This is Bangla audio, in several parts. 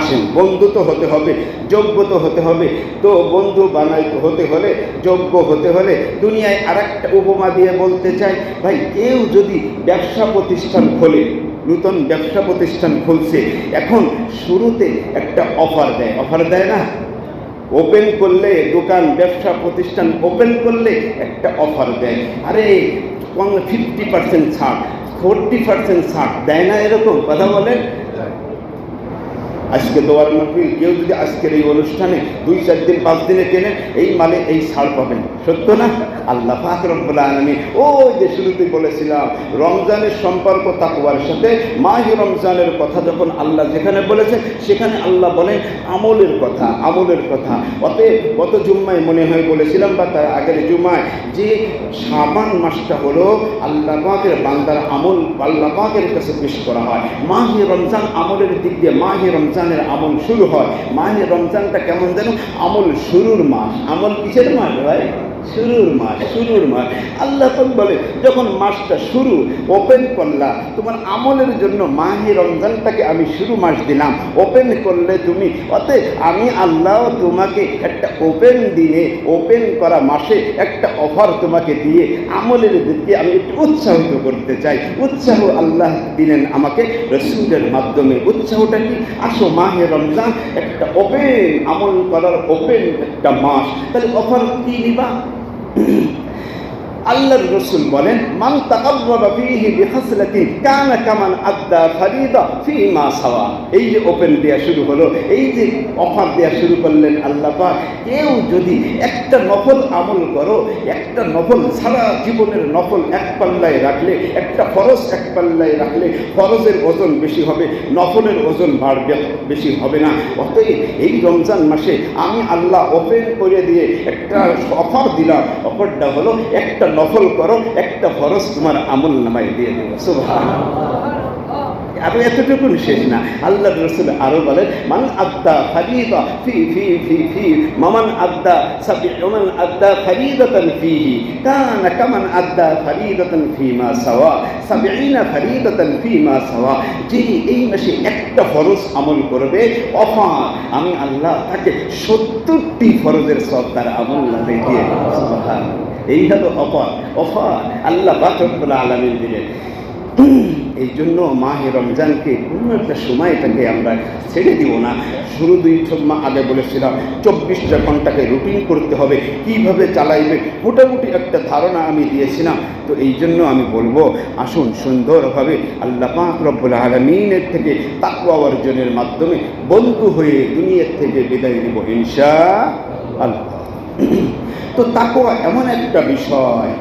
আসেন, বন্ধু তো হতে হবে, যোগ্য তো হতে হবে। তো বন্ধু বানাইতে হতে হলে, যোগ্য হতে হলে দুনিয়ায় আরেকটা উপমা দিয়ে বলতে চাই, ভাই কেউ যদি ব্যবসা প্রতিষ্ঠান খোলে, নূতন ব্যবসা প্রতিষ্ঠান খুলছে, এখন শুরুতে একটা অফার দেয় না? ওপেন করলে দোকান, ব্যবসা প্রতিষ্ঠান ওপেন করলে একটা অফার দেয়, আরে 50% ছাড়, 40% ছাড় দেয় না? এরকম কথা বলেন। আজকে দোয়ার মাহফিল, কেউ যদি আজকের এই অনুষ্ঠানে 2-4 দিন 5 দিনে কেনে, এই মালে এই ছাড় পাবেন, সত্য না? আল্লাহ পাক রব্বুল আলামিন ওই যে শুরুতে বলেছিলাম রমজানের সম্পর্ক তাকওয়ার সাথে, মাহে রমজানের কথা যখন আল্লাহ যেখানে বলেছেন সেখানে আল্লাহ বলেন আমলের কথা, আমলের কথা। অতএব গত জুম্মায় মনে হয় বলেছিলাম বা তার আগের জুম্মায়, যে শাবান মাসটা হলো আল্লাহ পাকের বান্দার আমল আল্লাহ পাকের কাছে পেশ করা হয়। মাহে রমজান আমলের দিক দিয়ে মাহে রমজানের আমল শুরু হয়। মাহে রমজানটা কেমন যেন আমল শুরুর মাস। আমল কিসের মাস ভাই? শুরুর মাস, শুরুর মাস। আল্লাহ পাক বলে যখন মাসটা শুরু ওপেন করলা, তোমার আমলের জন্য মাহে রমজানটাকে আমি শুরু মাস দিলাম, ওপেন করলে তুমি। অতএব আমি আল্লাহ তোমাকে একটা ওপেন দিনে, ওপেন করা মাসে একটা অফার তোমাকে দিয়ে আমলের দিকে আমি একটু উৎসাহিত করতে চাই। উৎসাহ আল্লাহ দিলেন আমাকে রাসূলের মাধ্যমে। উৎসাহটা কি? আসো, মাহে রমজান একটা ওপেন আমল করার ওপেন একটা মাস, তাহলে অফার কি নিবা? আল্লাহর রাসূল বলেন, মান তাকাররাবা ফীহি বিখাসলাতিন কানা কামান আদ্দা ফরিদা ফীমা সাওয়া। এই যে ওপেন দেয়া শুরু হলো, এই যে অফার দেয়া শুরু করলেন আল্লাহ পাক, কেউ যদি একটা নফল আমল করো, একটা নফল সারা জীবনের নফল এক পাল্লায় রাখলে, একটা ফরজ এক পাল্লায় রাখলে ফরজের ওজন বেশি হবে, নফলের ওজন বাড়বে, বেশি হবে না। অতএব এই রমজান মাসে আমি আল্লাহ ওপেন করে দিয়ে একটা অফার দিলাম। অফারটা হলো একটা নফল করো, একটা ফরজ তোমার আমল নামায় দিয়ে দেবো। সুবহানাল্লাহ। আর এতটুকু শেষ না, আল্লাহ রাসূল আরো বলেন, মান আদ্দা ফরিদা ফি ফি ফি ফি মান আদ্দা মান আদ্দা ফরিদাতান ফিহি কানা কামান আদ্দা ফরিদাতান ফিমা সাওয়া 70 ফরিদাতান ফিমা সাওয়া। যে এই মাসে একটা ফরজ আমল করবে, অফার, আমি আল্লাহ তাকে 70টি ফরজের সওয়াব তার আমল নামায় দিয়ে দেব। সুবহানাল্লাহ। এই হলো অফার আল্লাহ পাক রব্বুল আলামিন দিলেন। এই জন্য মাহে রমজানকে কোনো একটা সময়টাকে আমরা ছেড়ে দিব না। শুরু 2 মাস আগে বলেছিলাম 24টা ঘন্টাকে রুটিন করতে হবে, কীভাবে চালাইবে মোটামুটি একটা ধারণা আমি দিয়েছিলাম। তো এই জন্য আমি বলবো, আসুন সুন্দরভাবে আল্লাহ পাক রব্বুল আলামিনের থেকে তাকওয়া অর্জনের মাধ্যমে বন্ধু হয়ে দুনিয়ার থেকে বিদায় নিব ইনশাআল্লাহ। তো তাকওয়া এমন একটা বিষয়,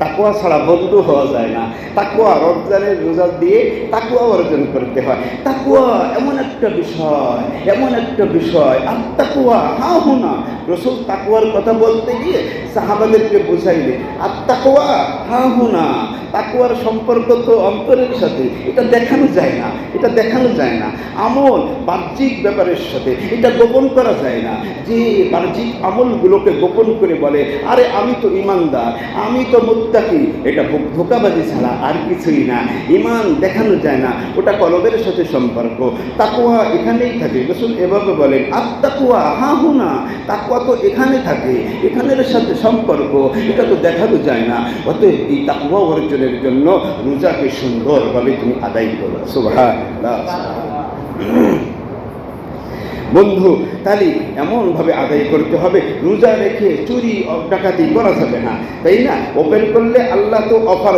তাকওয়া ছাড়া বন্ধু হওয়া যায় না। তাকওয়া রমজানের রোজা দিয়ে তাকওয়া অর্জন করতে হয়। তাকওয়া এমন একটা বিষয়, এমন একটা বিষয়। আর তাকওয়া হাহুনা, রাসূল তাকওয়ার কথা বলতে গিয়ে সাহাবাদেরকে বুঝাইলে, আর তাকওয়া হাহুনা, তাকওয়ার সম্পর্ক তো অন্তরের সাথে, এটা দেখানো যায় না, এটা দেখানো যায় না। আমল বাহ্যিক ব্যাপারের সাথে এটা গোপন করা যায় না। যে বাহ্যিক আমলগুলোকে গোপন করে বলে, আরে আমি তো ইমানদার, আমি তো মুত্তাকি, এটা ধোঁকাবাজি ছাড়া আর কিছুই না। ঈমান দেখানো যায় না, ওটা কলবের সাথে সম্পর্ক। তাকওয়া এখানেই থাকে। রাসূল এভাবে বলেন, আত-তাকওয়া হাহুনা, তাকওয়া তো এখানে থাকে, এখানের সাথে সম্পর্ক, এটা তো দেখানো যায় না। অতএব এই তাকওয়া অর্জনের জন্য রোজাকে সুন্দরভাবে তুমি আদায় করো। সুবহানাল্লাহ। বন্ধু, তাহলে এমনভাবে আদায় করতে হবে, রোজা রেখে চুরি ডাকাতি করা যাবে না, তাই না? ওপেন করলে আল্লাহ তো অফার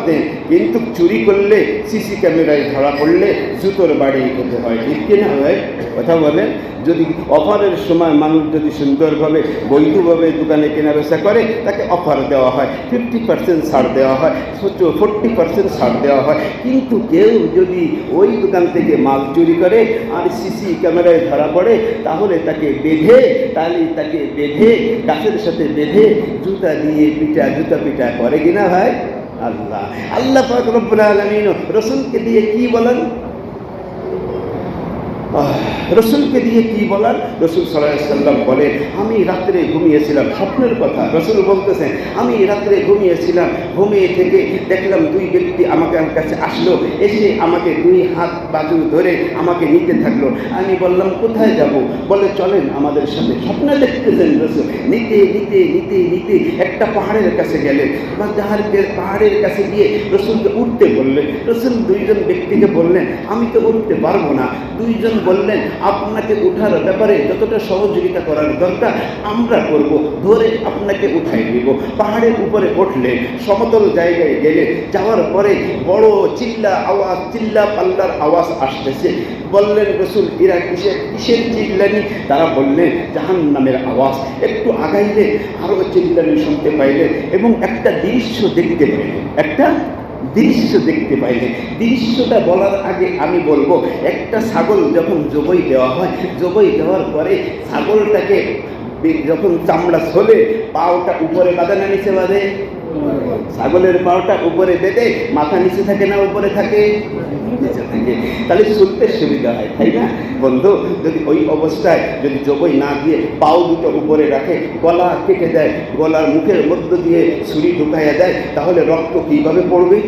দেন, কিন্তু চুরি করলে সিসি ক্যামেরায় ধরা পড়লে জুতোর বাড়ি হতে হয়, ঠিক কিনা ভাই? কথা বলেন। যদি অফারের সময় মানুষ যদি সুন্দরভাবে বৈধভাবে দোকানে কেনাবেচা করে, তাকে অফার দেওয়া হয়, 50% ছাড় দেওয়া হয়, 40% ছাড় দেওয়া হয়। কিন্তু কেউ যদি ওই দোকান থেকে মাল চুরি করে আর সিসি ক্যামেরায় ধরা পড়ে, তাহলে তাকে বেঁধে গাছের সাথে বেঁধে জুতা দিয়ে জুতা পিটা করে কিনা ভাই? আল্লাহ পাক রব্বুল আলামিন রাসূলকে দিয়ে কি বলেন? রসুলকে দিয়ে কি বলার? রসুল সাল্লাল্লাহু আলাইহি ওয়াসাল্লাম বলে, আমি রাত্রে ঘুমিয়েছিলাম, স্বপ্নের কথা রসুল বলতেছেন, আমি রাত্রে ঘুমিয়েছিলাম, ঘুমিয়ে থেকে দেখলাম দুই ব্যক্তি আমার কাছে আসলো, এসে আমাকে দুই হাত বাজু ধরে আমাকে নিতে থাকলো। আমি বললাম কোথায় যাব? বলে চলেন আমাদের সাথে। স্বপ্নে দেখতেছেন রসুল, নিতে নিতে নিতে নিতে একটা পাহাড়ের কাছে গেলেন, বা পাহাড়ের কাছে গিয়ে রসুলকে উঠতে বললেন। রসুল দুইজন ব্যক্তিকে বললেন, আমি তো উঠতে পারবো না। দুইজন বললেন, আপনাকে উঠার ব্যাপারে যতটা সহযোগিতা করার দরকার আমরা করব, ধরে আপনাকে উঠাই দিব। পাহাড়ের উপরে উঠলে, সমতল জায়গায় গেলে, যাওয়ার পরে বড় চিল্লা পাল্লার আওয়াজ আসতেছে। বললেন রসুল, এরা কিসের চিল্লানি? তারা বললেন জাহান্নামের আওয়াজ। একটু আগাইলে আরো চিল্লানি শুনতে পাইলেন এবং একটা দৃশ্য দেখতে পাইলেন, একটা দৃশ্য দেখতে পাইলে। দৃশ্যটা বলার আগে আমি বলবো, একটা ছাগল যখন জবাই দেওয়া হয়, জবাই দেওয়ার পরে ছাগলটাকে যখন চামড়া ছলে, পাওটা উপরে বাঁধে না নিচে বাঁধে? ছাগলের পাওটা উপরে বেঁধে মাথা নিচে থাকে না উপরে থাকে? নিচে থাকে। তাহলে চলতে সুবিধা হয়, তাই না বন্ধু? যদি ওই অবস্থায় যদি জবাই না দিয়ে পাও দুটো উপরে রাখে, গলা কেটে দেয়, গলার মুখের মধ্য দিয়ে ছুরি ঢুকাইয়া দেয়, তাহলে রক্ত কিভাবে পড়বে?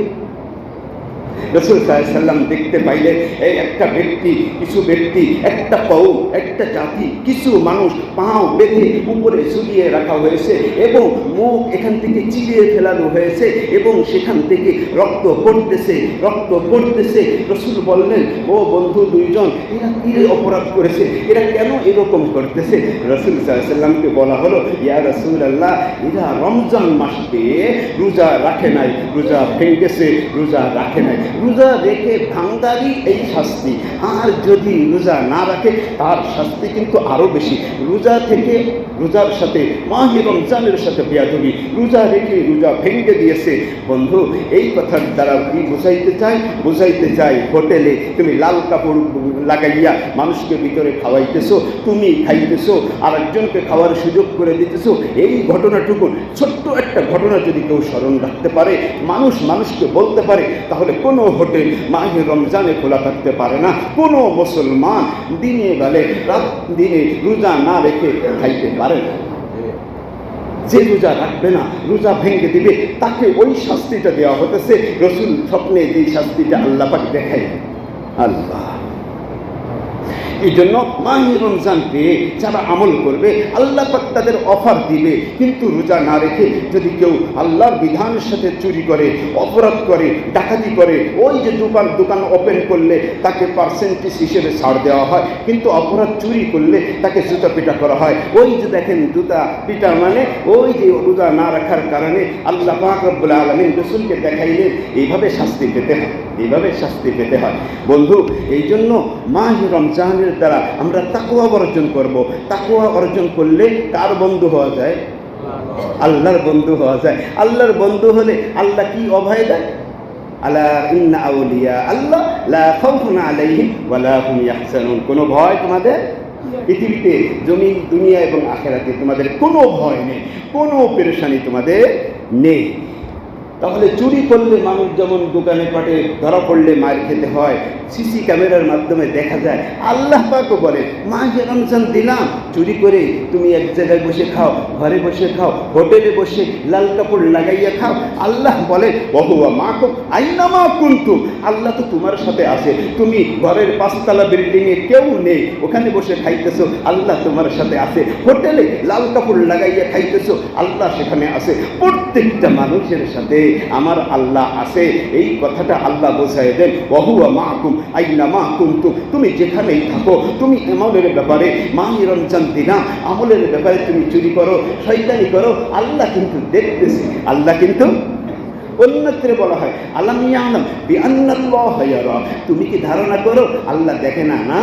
রাসূল সাল্লাল্লাহু আলাইহি ওয়াসাল্লাম দেখতে পাইলেন, এই একটা ব্যক্তি, কিছু ব্যক্তি, একটা কওম, একটা জাতি, কিছু মানুষ পাও বেঁধে উপরে ঝুলিয়ে রাখা হয়েছে এবং মুখ এখান থেকে চিরিয়ে ফেলানো হয়েছে এবং সেখান থেকে রক্ত পড়তেছে, রক্ত পড়তেছে। রাসূল বললেন, ও বন্ধু দুইজন, এরা কি অপরাধ করেছে? এরা কেন এরকম করতেছে? রাসূল সাল্লাল্লাহু আলাইহি ওয়াসাল্লামকে বলা হলো, ইয়া রাসূলুল্লাহ, এরা রমজান মাসে রোজা রাখে নাই, রোজা ভেঙেছে, রোজা রাখে নাই। রোজা রেখে ভাঙদারি এই শাস্তি, আর যদি রোজা না রাখে তার শাস্তি কিন্তু আরো বেশি। রোজা থেকে, রোজার সাথে, মাহে রমজানের সাথে বেয়াদবি, রোজা রেখে রোজা ভেঙে দিয়েছে। বন্ধু, এই কথার দ্বারা কি বোঝাইতে চাই? বোঝাইতে চাই, হোটেলে তুমি লাল কাপড় লাগাইয়া মানুষকে ভিতরে খাওয়াইতেছো, তুমি খাইতেছো, আর একজনকে খাওয়ার সুযোগ করে দিতেছো। এই ঘটনাটুকু, ছোট্ট একটা ঘটনা যদি কেউ স্মরণ রাখতে পারে, মানুষকে বলতে পারে, তাহলে কোনো হোটেল মাহে রমজানে খোলা থাকতে পারে না। কোনো মুসলমান দিনে বেলে রাত দিনে রোজা না রেখে খাইতে পারে না। যে রোজা রাখবে না, রোজা ভেঙে দিবে, তাকে ওই শাস্তিটা দেওয়া হতেছে। রাসূল স্বপ্নে যে শাস্তিটা আল্লাহ পাক দেখায়, আল্লাহ। এই জন্য মাহে রমজান পেয়ে যারা আমল করবে, আল্লাহ পাক তাদের অফার দিবে। কিন্তু রোজা না রেখে যদি কেউ আল্লাহর বিধানের সাথে চুরি করে, অপরাধ করে, ডাকাতি করে, ওই যে দোকান ওপেন করলে তাকে পার্সেন্টেজ হিসেবে ছাড় দেওয়া হয়, কিন্তু অপরাধ চুরি করলে তাকে জুতা পিটা করা হয়। ওই যে দেখেন জুতা পিটা মানে ওই যে রোজা না রাখার কারণে আল্লাহ পাক রব্বুল আলামিন রাসূলকে দেখাইলেন এইভাবে শাস্তি পেতে হয়, এইভাবে শাস্তি পেতে হয়। বন্ধু, এই জন্য মাহে রমজানের দ্বারা আমরা তাকওয়া অর্জন করব। তাকওয়া অর্জন করলে কার বন্ধু হওয়া যায়? আল্লাহর বন্ধু হওয়া যায়। আল্লাহর বন্ধু হলে আল্লাহ কি অভয় দেয়? আলা ইন্না আউলিয়া আল্লাহ লা খাউফুন আলাইহিম ওয়া লা হুম ইয়াহজানুন। কোনো ভয় তোমাদের পৃথিবীতে, জমিন, দুনিয়া এবং আখিরাতে তোমাদের কোনো ভয় নেই, কোনো পেরেশানি তোমাদের নেই। তাহলে চুরি করলে মানুষ যেমন দোকানে পাটে ধরা পড়লে মার খেতে হয়, সিসি ক্যামেরার মাধ্যমে দেখা যায়। আল্লাহ পাকও বলে, মাহে রমজান দিলাম, চুরি করে তুমি এক জায়গায় বসে খাও, ঘরে বসে খাও, হোটেলে বসে লাল কাপড় লাগাইয়া খাও। আল্লাহ বলে, ওহুয়া মাকুম আইনামা কুনতুম, আল্লাহ তো তোমার সাথে আছে। তুমি ঘরের 5 তলা বিল্ডিংয়ে কেউ নেই, ওখানে বসে খাইতেছো, আল্লাহ তোমার সাথে আছে। হোটেলে লাল কাপড় লাগাইয়া খাইতেছো, আল্লাহ সেখানে আছে। প্রত্যেকটা মানুষের সাথে আমার আল্লাহ আছে। এই কথাটা আল্লাহ বোঝায় দেন, ওহুয়া মাকুম আইনামা কুনতুম, তুমি যেখানেই থাকো, তুমি আমলের ব্যাপারে, মাহে রমজান দিনা আমলের ব্যাপারে তুমি চুরি করো, শয়তানি করো, আল্লাহ কিন্তু দেখতেছে। আল্লাহ কিন্তু, অন্যত্রে বলা হয় আলাম ইয়ালাম বিআন্নাল্লাহ ইয়ারা, তুমি কি ধারণা করো আল্লাহ দেখে না? না,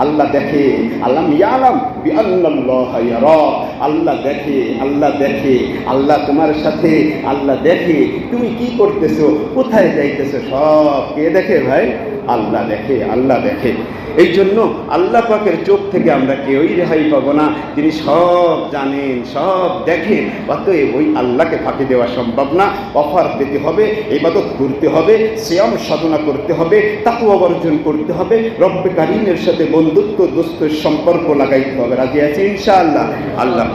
আল্লাহ দেখে। আলাম ইয়ালাম বিআন্নাল্লাহ ইয়ারা, আল্লাহ দেখে, আল্লাহ দেখে, আল্লাহ তোমার সাথে, আল্লাহ দেখে তুমি কি করতেছো, কোথায় যাইতেছো, সব কে দেখে ভাই? আল্লাহ দেখে, আল্লাহ দেখে। এই জন্য আল্লাহ পাকের চোখ থেকে আমরা কেউই রেহাই পাবো না। তিনি সব জানেন, সব দেখেন। অতএব ওই আল্লাহকে ফাঁকি দেওয়া সম্ভব না। অফার পেতে হবে, ইবাদত করতে হবে, সিয়াম সাধনা করতে হবে, তাকওয়া অর্জন করতে হবে, রব্বে কারীমের সাথে বন্ধুত্ব দোস্তের সম্পর্ক লাগাইতে হবে। রাজি আছি ইনশাআল্লাহ? আল্লাহ